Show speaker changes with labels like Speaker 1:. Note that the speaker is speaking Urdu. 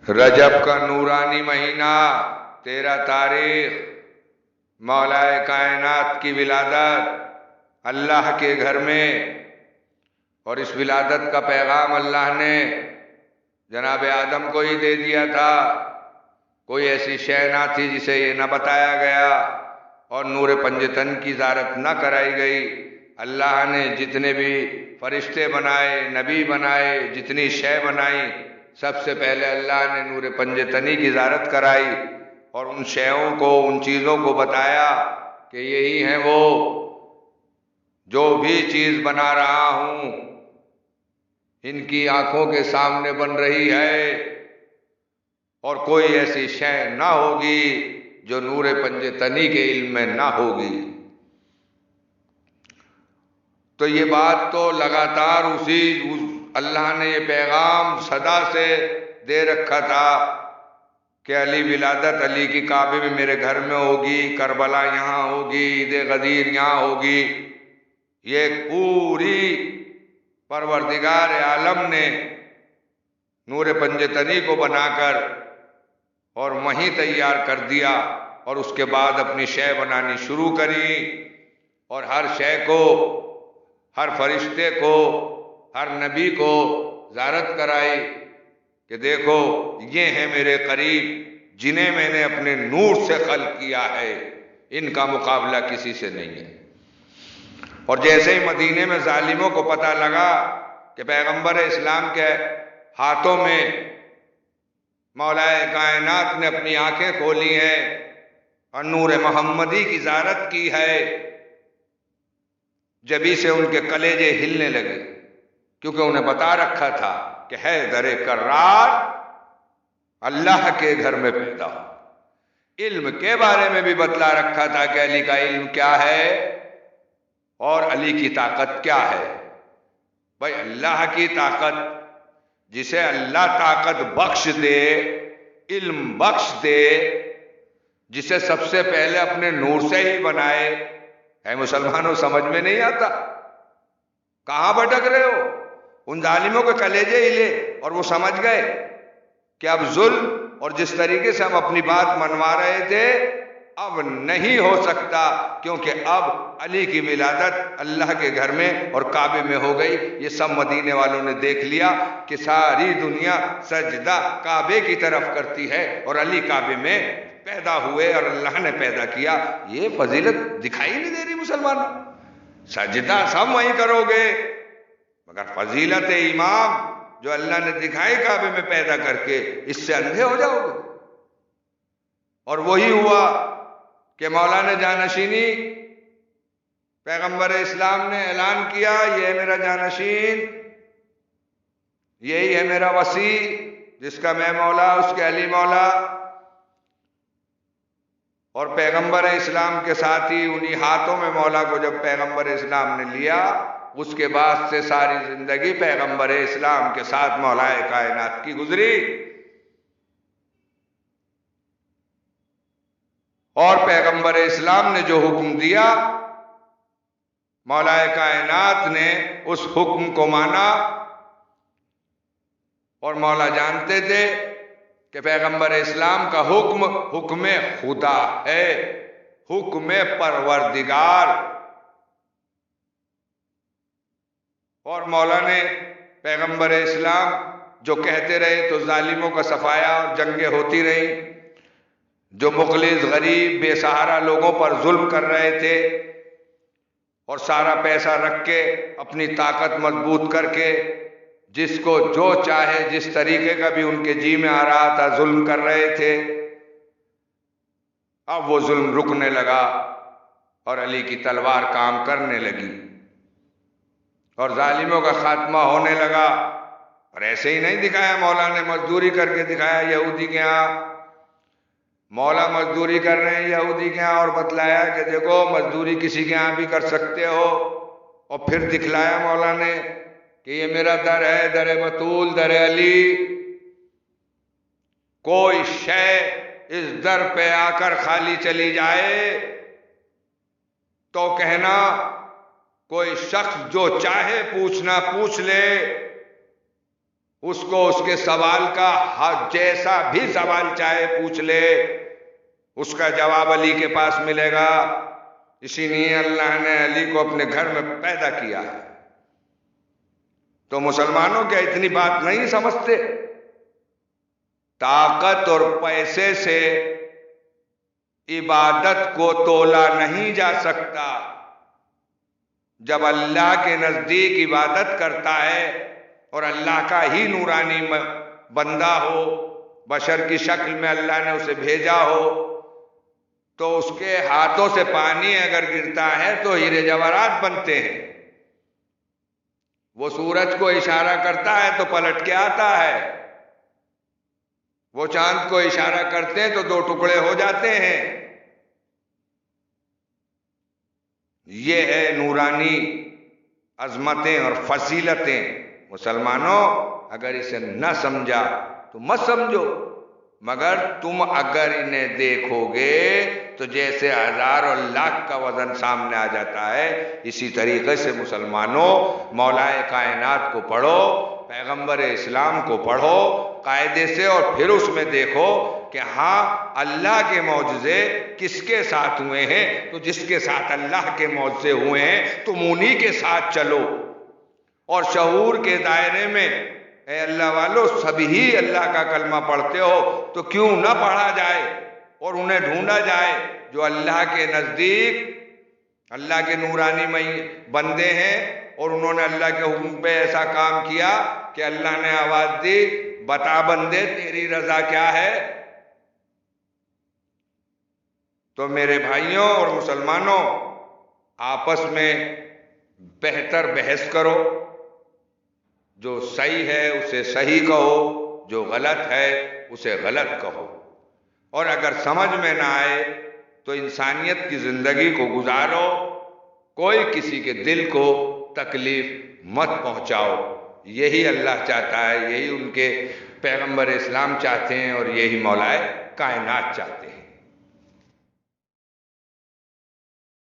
Speaker 1: رجب کا نورانی مہینہ، 13 تاریخ، مولا کائنات کی ولادت اللہ کے گھر میں، اور اس ولادت کا پیغام اللہ نے جناب آدم کو ہی دے دیا تھا۔ کوئی ایسی شے نہ تھی جسے یہ نہ بتایا گیا اور نور پنجتن کی زیارت نہ کرائی گئی۔ اللہ نے جتنے بھی فرشتے بنائے، نبی بنائے، جتنی شے بنائی، سب سے پہلے اللہ نے نور پنجتنی کی زیارت کرائی اور ان شیوں کو، ان چیزوں کو بتایا کہ یہی ہیں وہ جو بھی چیز بنا رہا ہوں، ان کی آنکھوں کے سامنے بن رہی ہے، اور کوئی ایسی شے نہ ہوگی جو نور پنجتنی کے علم میں نہ ہوگی۔ تو یہ بات تو لگاتار اللہ نے یہ پیغام صدا سے دے رکھا تھا کہ علی ولادت علی کی کعبے میں میرے گھر میں ہوگی، کربلا یہاں ہوگی، عید غدیر یہاں ہوگی۔ یہ پوری پروردگار عالم نے نور پنجتنی کو بنا کر اور وہیں تیار کر دیا، اور اس کے بعد اپنی شے بنانی شروع کری، اور ہر شے کو، ہر فرشتے کو، ہر نبی کو زیارت کرائی کہ دیکھو یہ ہیں میرے قریب جنہیں میں نے اپنے نور سے خلق کیا ہے، ان کا مقابلہ کسی سے نہیں ہے۔ اور جیسے ہی مدینے میں ظالموں کو پتہ لگا کہ پیغمبر اسلام کے ہاتھوں میں مولا کائنات نے اپنی آنکھیں کھولی ہیں اور نور محمدی کی زیارت کی ہے، جبھی سے ان کے کلیجے ہلنے لگے، کیونکہ انہیں بتا رکھا تھا کہ حیدر کرار اللہ کے گھر میں پیدا ہو۔ علم کے بارے میں بھی بتلا رکھا تھا کہ علی کا علم کیا ہے اور علی کی طاقت کیا ہے۔ بھائی اللہ کی طاقت، جسے اللہ طاقت بخش دے، علم بخش دے، جسے سب سے پہلے اپنے نور سے ہی بنائے، اے مسلمانوں سمجھ میں نہیں آتا؟ کہاں بھٹک رہے ہو؟ ان ظالموں کے کلیجے ہلے اور وہ سمجھ گئے کہ اب ظلم اور جس طریقے سے ہم اپنی بات منوا رہے تھے اب نہیں ہو سکتا، کیونکہ اب علی کی ولادت اللہ کے گھر میں اور کعبے میں ہو گئی۔ یہ سب مدینے والوں نے دیکھ لیا کہ ساری دنیا سجدہ کعبے کی طرف کرتی ہے اور علی کعبے میں پیدا ہوئے اور اللہ نے پیدا کیا۔ یہ فضیلت دکھائی نہیں دے رہی مسلمانوں؟ سجدہ سب وہیں کرو گے، مگر فضیلت امام جو اللہ نے دکھائی کعبے میں پیدا کر کے، اس سے اندھے ہو جاؤ گے۔ اور وہی ہوا کہ مولا نے جانشینی، پیغمبر اسلام نے اعلان کیا، یہ ہے میرا جانشین، یہی ہے میرا وصی، جس کا میں مولا اس کے علی مولا۔ اور پیغمبر اسلام کے ساتھ ہی انہی ہاتھوں میں مولا کو جب پیغمبر اسلام نے لیا، اس کے بعد سے ساری زندگی پیغمبر اسلام کے ساتھ مولا کائنات کی گزری۔ اور پیغمبر اسلام نے جو حکم دیا، مولا کائنات نے اس حکم کو مانا، اور مولا جانتے تھے کہ پیغمبر اسلام کا حکم حکم خدا ہے، حکم پروردگار۔ اور مولا نے پیغمبر اسلام جو کہتے رہے تو ظالموں کا صفایا اور جنگیں ہوتی رہیں، جو مخلص غریب بے سہارا لوگوں پر ظلم کر رہے تھے اور سارا پیسہ رکھ کے اپنی طاقت مضبوط کر کے جس کو جو چاہے جس طریقے کا بھی ان کے جی میں آ رہا تھا ظلم کر رہے تھے۔ اب وہ ظلم رکنے لگا اور علی کی تلوار کام کرنے لگی اور ظالموں کا خاتمہ ہونے لگا۔ اور ایسے ہی نہیں دکھایا، مولا نے مزدوری کر کے دکھایا یہودی کے ہاں۔ مولا مزدوری کر رہے ہیں یہودی کے ہاں اور بتلایا کہ دیکھو مزدوری کسی کے ہاں بھی کر سکتے ہو، اور پھر دکھلایا مولا نے کہ یہ میرا در ہے، در بطول، در علی۔ کوئی شے اس در پہ آ کر خالی چلی جائے تو کہنا، کوئی شخص جو چاہے پوچھنا پوچھ لے، اس کو اس کے سوال کا جیسا بھی سوال چاہے پوچھ لے، اس کا جواب علی کے پاس ملے گا۔ اسی لیے اللہ نے علی کو اپنے گھر میں پیدا کیا ہے۔ تو مسلمانوں کیا اتنی بات نہیں سمجھتے؟ طاقت اور پیسے سے عبادت کو تولا نہیں جا سکتا۔ جب اللہ کے نزدیک عبادت کرتا ہے اور اللہ کا ہی نورانی بندہ ہو، بشر کی شکل میں اللہ نے اسے بھیجا ہو، تو اس کے ہاتھوں سے پانی اگر گرتا ہے تو ہیرے جواہرات بنتے ہیں۔ وہ سورج کو اشارہ کرتا ہے تو پلٹ کے آتا ہے، وہ چاند کو اشارہ کرتے ہیں تو دو ٹکڑے ہو جاتے ہیں۔ یہ ہے نورانی عظمتیں اور فضیلتیں۔ مسلمانوں اگر اسے نہ سمجھا تو مت سمجھو، مگر تم اگر انہیں دیکھو گے تو جیسے ہزار اور لاکھ کا وزن سامنے آ جاتا ہے، اسی طریقے سے مسلمانوں مولا کائنات کو پڑھو، پیغمبر اسلام کو پڑھو قاعدے سے، اور پھر اس میں دیکھو کہ ہاں اللہ کے معجزے کس کے ساتھ ہوئے ہیں، تو جس کے ساتھ اللہ کے معجزے ہوئے ہیں تم انہی کے ساتھ چلو۔ اور شعور کے دائرے میں اے اللہ والو سبھی اللہ کا کلمہ پڑھتے ہو تو کیوں نہ پڑھا جائے اور انہیں ڈھونڈا جائے جو اللہ کے نزدیک اللہ کے نورانی بندے ہیں، اور انہوں نے اللہ کے حکم پہ ایسا کام کیا کہ اللہ نے آواز دی، بتا بندے تیری رضا کیا ہے۔ تو میرے بھائیوں اور مسلمانوں، آپس میں بہتر بحث کرو، جو صحیح ہے اسے صحیح کہو، جو غلط ہے اسے غلط کہو، اور اگر سمجھ میں نہ آئے تو انسانیت کی زندگی کو گزارو، کوئی کسی کے دل کو تکلیف مت پہنچاؤ۔ یہی اللہ چاہتا ہے، یہی ان کے پیغمبر اسلام چاہتے ہیں، اور یہی مولا کائنات چاہتے ہیں۔